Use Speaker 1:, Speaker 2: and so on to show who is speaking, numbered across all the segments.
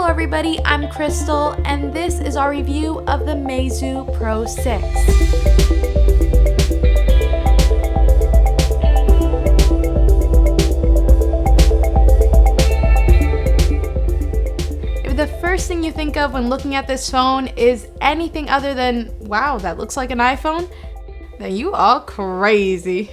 Speaker 1: Hello everybody, I'm Crystal, and this is our review of the Meizu Pro 6. If the first thing you think of when looking at this phone is anything other than, wow, that looks like an iPhone, then you are crazy.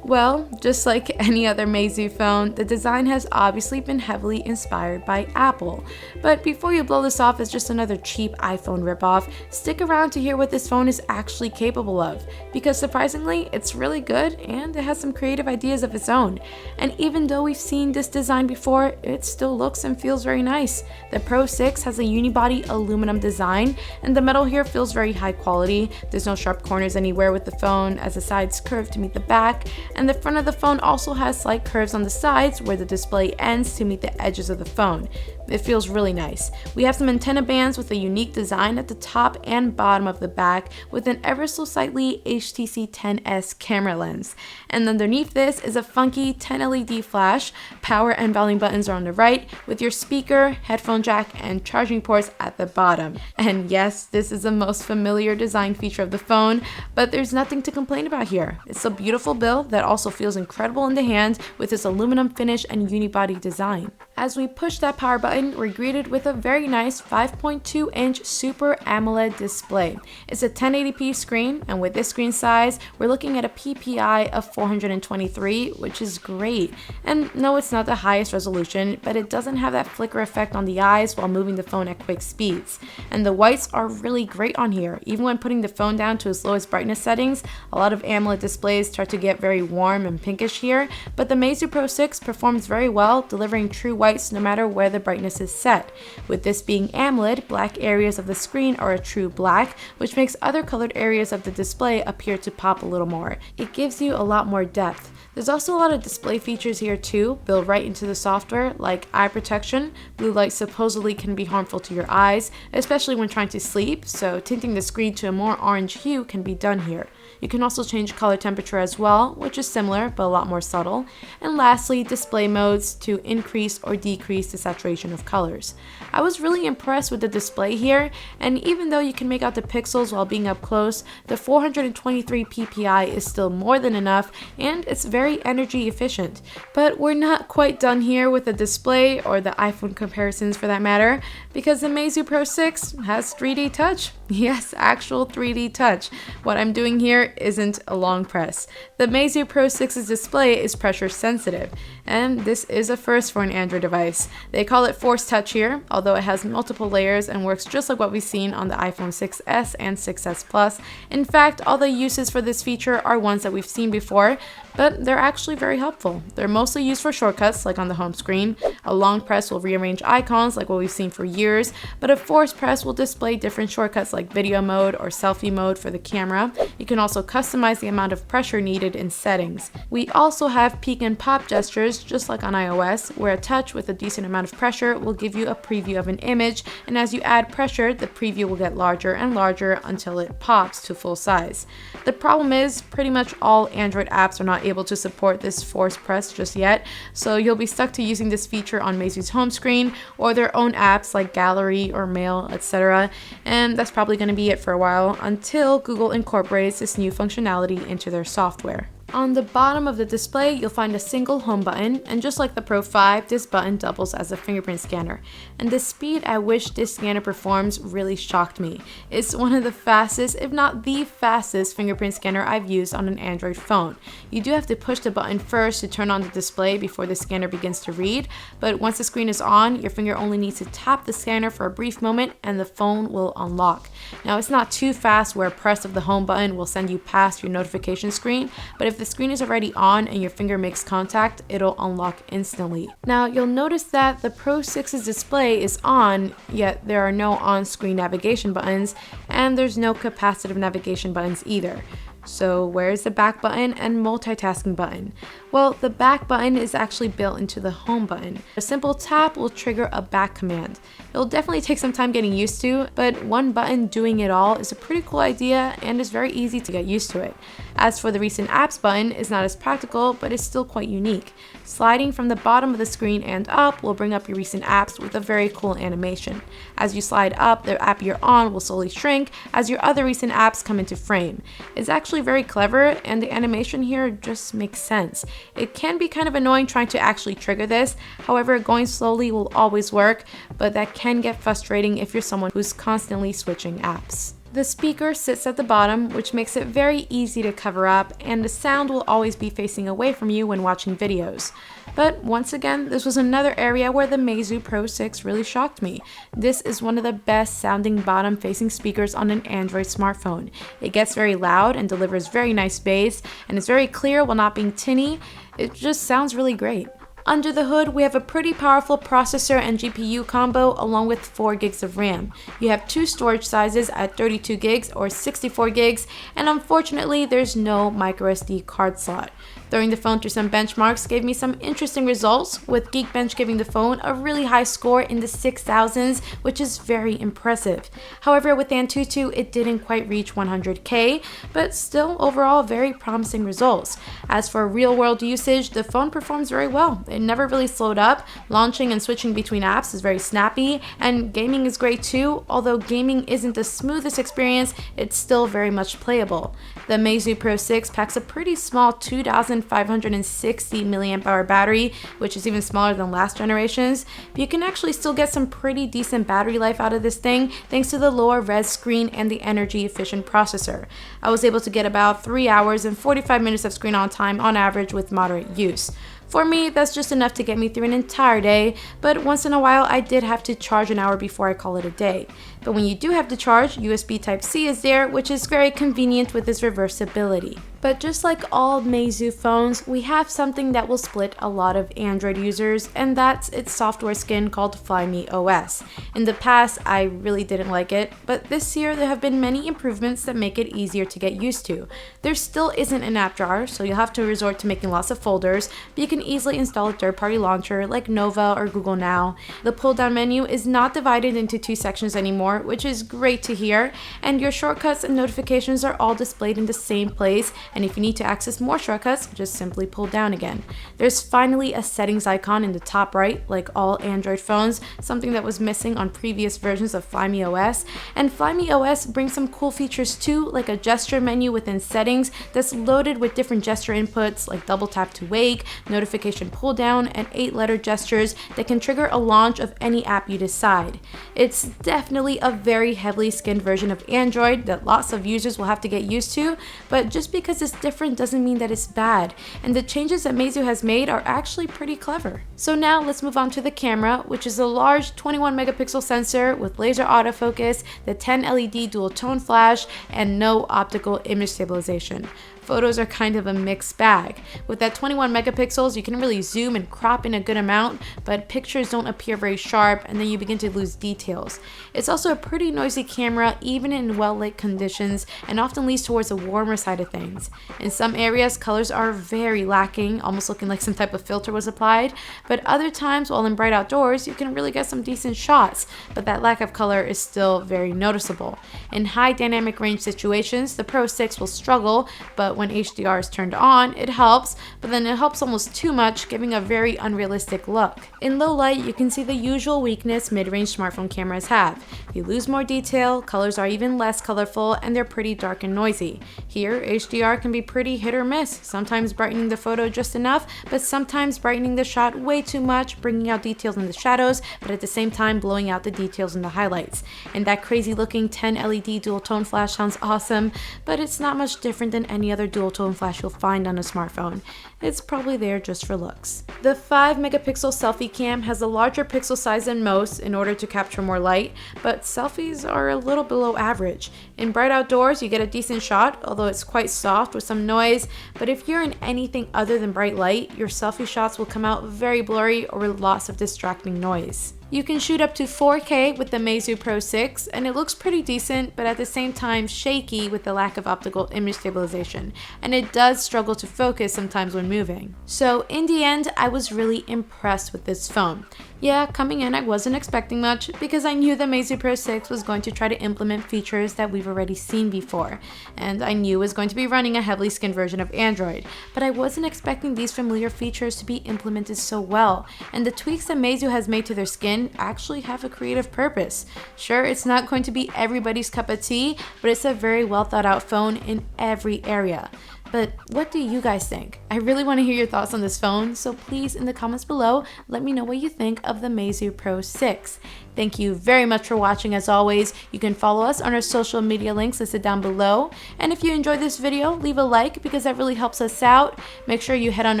Speaker 1: Well, just like any other Meizu phone, the design has obviously been heavily inspired by Apple. But before you blow this off as just another cheap iPhone ripoff, stick around to hear what this phone is actually capable of, because surprisingly, it's really good and it has some creative ideas of its own. And even though we've seen this design before, it still looks and feels very nice. The Pro 6 has a unibody aluminum design, and the metal here feels very high quality. There's no sharp corners anywhere with the phone, as the sides curve to meet the back, and the front of the phone also has slight curves on the sides where the display ends to meet the edges of the phone. It feels really nice. We have some antenna bands with a unique design at the top and bottom of the back with an ever so slightly HTC 10s camera lens. And underneath this is a funky 10 LED flash. Power and volume buttons are on the right with your speaker, headphone jack, and charging ports at the bottom. And yes, this is the most familiar design feature of the phone, but there's nothing to complain about here. It's a beautiful build that also feels incredible in the hand with its aluminum finish and unibody design. As we push that power button, we're greeted with a very nice 5.2-inch Super AMOLED display. It's a 1080p screen, and with this screen size, we're looking at a PPI of 423, which is great. And no, it's not the highest resolution, but it doesn't have that flicker effect on the eyes while moving the phone at quick speeds. And the whites are really great on here. Even when putting the phone down to its lowest brightness settings, a lot of AMOLED displays start to get very warm and pinkish here, but the Meizu Pro 6 performs very well, delivering true whites no matter where the brightness is set. With this being AMOLED, black areas of the screen are a true black, which makes other colored areas of the display appear to pop a little more. It gives you a lot more depth. There's also a lot of display features here too, built right into the software, like eye protection. Blue light supposedly can be harmful to your eyes, especially when trying to sleep, so tinting the screen to a more orange hue can be done here. You can also change color temperature as well, which is similar but a lot more subtle. And lastly, display modes to increase or decrease the saturation of colors. I was really impressed with the display here, and even though you can make out the pixels while being up close, the 423 PPI is still more than enough, and it's very energy efficient. But we're not quite done here with the display, or the iPhone comparisons for that matter, because the Meizu Pro 6 has 3D touch. Yes, actual 3D touch. What I'm doing here isn't a long press. The Meizu Pro 6's display is pressure sensitive, and this is a first for an Android device. They call it Force Touch here, although it has multiple layers and works just like what we've seen on the iPhone 6s and 6s Plus. In fact, all the uses for this feature are ones that we've seen before, but they're actually very helpful. They're mostly used for shortcuts, like on the home screen. A long press will rearrange icons, like what we've seen for years, but a force press will display different shortcuts like video mode or selfie mode for the camera. You can also customize the amount of pressure needed in settings. We also have peek and pop gestures, just like on iOS, where a touch with a decent amount of pressure will give you a preview of an image, and as you add pressure, the preview will get larger and larger until it pops to full size. The problem is, pretty much all Android apps are not able to support this force press just yet, so you'll be stuck to using this feature on Meizu's home screen or their own apps like Gallery or Mail, etc. And that's probably going to be it for a while until Google incorporates this new functionality into their software. On the bottom of the display, you'll find a single home button, and just like the Pro 5, this button doubles as a fingerprint scanner. And the speed at which this scanner performs really shocked me. It's one of the fastest, if not the fastest, fingerprint scanner I've used on an Android phone. You do have to push the button first to turn on the display before the scanner begins to read, but once the screen is on, your finger only needs to tap the scanner for a brief moment and the phone will unlock. Now, it's not too fast where a press of the home button will send you past your notification screen, but if the screen is already on and your finger makes contact, it'll unlock instantly. Now, you'll notice that the Pro 6's display is on, yet there are no on-screen navigation buttons, and there's no capacitive navigation buttons either. So where's the back button and multitasking button? Well, the back button is actually built into the home button. A simple tap will trigger a back command. It'll definitely take some time getting used to, but one button doing it all is a pretty cool idea and is very easy to get used to it. As for the recent apps button, it's not as practical, but it's still quite unique. Sliding from the bottom of the screen and up will bring up your recent apps with a very cool animation. As you slide up, the app you're on will slowly shrink as your other recent apps come into frame. It's actually very clever, and the animation here just makes sense. It can be kind of annoying trying to actually trigger this, however going slowly will always work, but that can get frustrating if you're someone who's constantly switching apps. The speaker sits at the bottom, which makes it very easy to cover up, and the sound will always be facing away from you when watching videos. But once again, this was another area where the Meizu Pro 6 really shocked me. This is one of the best sounding bottom facing speakers on an Android smartphone. It gets very loud and delivers very nice bass, and it's very clear while not being tinny. It just sounds really great. Under the hood, we have a pretty powerful processor and GPU combo along with 4 gigs of RAM. You have 2 storage sizes at 32 gigs or 64 gigs, and unfortunately there's no microSD card slot. Throwing the phone through some benchmarks gave me some interesting results, with Geekbench giving the phone a really high score in the 6000s, which is very impressive. However, with Antutu, it didn't quite reach 100K, but still overall very promising results. As for real-world usage, the phone performs very well. It never really slowed up. Launching and switching between apps is very snappy, and gaming is great too. Although gaming isn't the smoothest experience, it's still very much playable. The Meizu Pro 6 packs a pretty small 2,560 mAh battery, which is even smaller than last generation's, but you can actually still get some pretty decent battery life out of this thing thanks to the lower res screen and the energy efficient processor. I was able to get about 3 hours and 45 minutes of screen on time on average with moderate use. For me, that's just enough to get me through an entire day, but once in a while I did have to charge an hour before I call it a day. But when you do have to charge, USB Type-C is there, which is very convenient with its reversibility. But just like all Meizu phones, we have something that will split a lot of Android users, and that's its software skin called Flyme OS. In the past, I really didn't like it, but this year there have been many improvements that make it easier to get used to. There still isn't an app drawer, so you'll have to resort to making lots of folders, but you can easily install a third-party launcher like Nova or Google Now. The pull-down menu is not divided into 2 sections anymore, which is great to hear, and your shortcuts and notifications are all displayed in the same place, and if you need to access more shortcuts, just simply pull down again. There's finally a settings icon in the top right, like all Android phones, something that was missing on previous versions of Flyme OS, and Flyme OS brings some cool features too, like a gesture menu within settings that's loaded with different gesture inputs like double tap to wake, notification pull down, and 8-letter gestures that can trigger a launch of any app you decide. It's definitely a very heavily skinned version of Android that lots of users will have to get used to, but just because it's different doesn't mean that it's bad, and the changes that Meizu has made are actually pretty clever. So now let's move on to the camera, which is a large 21 megapixel sensor with laser autofocus, the 10 LED dual tone flash, and no optical image stabilization. Photos are kind of a mixed bag. With that 21 megapixels, you can really zoom and crop in a good amount, but pictures don't appear very sharp, and then you begin to lose details. It's also a pretty noisy camera, even in well-lit conditions, and often leans towards the warmer side of things. In some areas, colors are very lacking, almost looking like some type of filter was applied, but other times, while in bright outdoors, you can really get some decent shots, but that lack of color is still very noticeable. In high dynamic range situations, the Pro 6 will struggle, but when HDR is turned on, it helps, but then it helps almost too much, giving a very unrealistic look. In low light, you can see the usual weakness mid-range smartphone cameras have. You lose more detail, colors are even less colorful, and they're pretty dark and noisy. Here, HDR can be pretty hit or miss, sometimes brightening the photo just enough, but sometimes brightening the shot way too much, bringing out details in the shadows, but at the same time blowing out the details in the highlights. And that crazy looking 10 LED dual tone flash sounds awesome, but it's not much different than any other dual tone flash you'll find on a smartphone. It's probably there just for looks. The 5 megapixel selfie cam has a larger pixel size than most in order to capture more light, but selfies are a little below average. In bright outdoors, you get a decent shot, although it's quite soft with some noise, but if you're in anything other than bright light, your selfie shots will come out very blurry or with lots of distracting noise. You can shoot up to 4K with the Meizu Pro 6, and it looks pretty decent, but at the same time shaky with the lack of optical image stabilization, and it does struggle to focus sometimes when moving. So in the end, I was really impressed with this phone. Yeah, coming in I wasn't expecting much because I knew the Meizu Pro 6 was going to try to implement features that we've already seen before, and I knew it was going to be running a heavily skinned version of Android, but I wasn't expecting these familiar features to be implemented so well, and the tweaks that Meizu has made to their skin actually have a creative purpose. Sure, it's not going to be everybody's cup of tea, but it's a very well thought out phone in every area. But what do you guys think? I really want to hear your thoughts on this phone, so please in the comments below, let me know what you think of the Meizu Pro 6. Thank you very much for watching. As always, you can follow us on our social media links listed down below. And if you enjoyed this video, leave a like because that really helps us out. Make sure you head on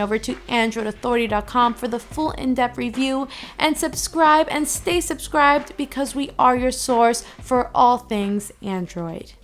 Speaker 1: over to androidauthority.com for the full in-depth review, and subscribe and stay subscribed because we are your source for all things Android.